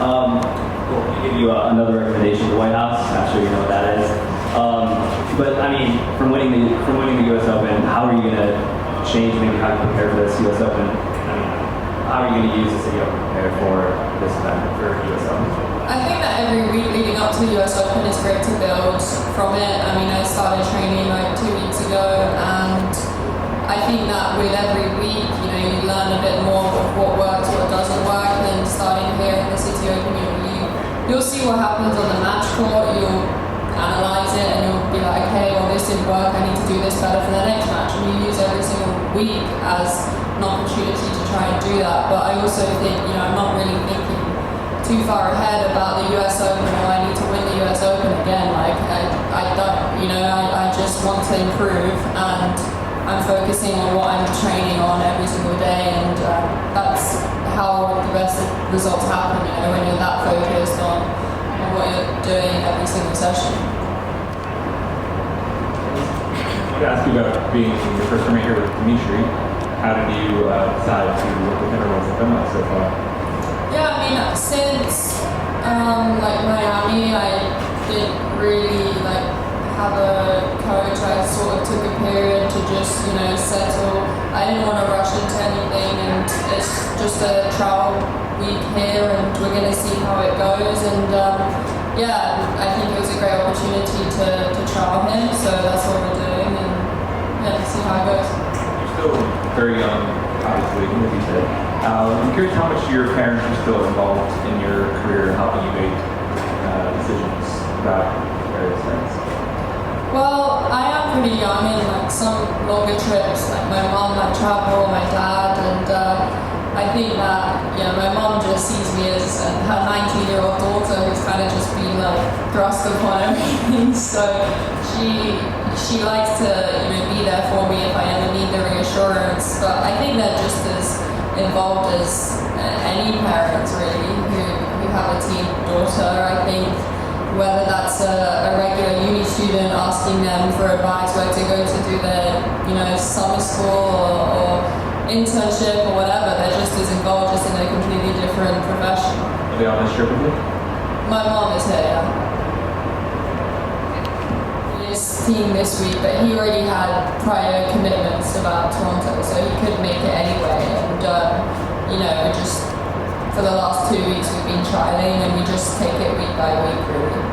Well, to give you another recommendation, the White House. Not sure you know what that is. But I mean, from winning the U.S. Open, how are you going to change maybe how you prepare for this U.S. Open? I mean, how are you going to use the Citi Open to prepare for this event for U.S. Open? I think that every week leading up to the US Open is great to build from it. I mean, I started training like 2 weeks ago, and I think that with every week, you learn a bit more of what works, what doesn't work, and then starting here in the Citi Open, you'll see what happens on the match court, you'll analyze it, and you'll be like, okay, well this didn't work, I need to do this better for the next match, and you use every single week as an opportunity to try and do that. But I also think, I'm not really thinking too far ahead about the US Open, or I need to win the US Open again. Like, I don't, I just want to improve, and I'm focusing on what I'm training on every single day, and that's how the best results happen, when you're that focused on what you're doing every single session. I wanted to ask you about being your first tournament here with Dimitri. How did you decide to work with him, or what's it been like so far? Yeah, I mean, since Miami, I didn't really have a coach. I sort of took a period to just settle. I didn't want to rush into anything, and it's just a trial week here, and we're going to see how it goes. And I think it was a great opportunity to trial him, so that's what we're doing, and see how it goes. You're still very young, obviously, as you said. I'm curious how much your parents are still involved in your career, helping you make decisions about various things. Well, I am pretty young, and some longer trips, my mom might travel, my dad, and I think that my mom just sees me as her 19-year-old daughter who's kind of just been thrust upon everything. So she likes to be there for me if I ever need the reassurance. But I think they're just as involved as any parents really who have a teen daughter. I think whether that's a regular uni student asking them for advice where to go to do their summer school or internship or whatever, they're just as involved, just in a completely different profession. Are they on this trip with you? My mom is here, yeah. He is skiing this week, but he already had prior commitments about Toronto, so he couldn't make it anyway. And we just, for the last 2 weeks we've been trialing, and we just take it week by week really.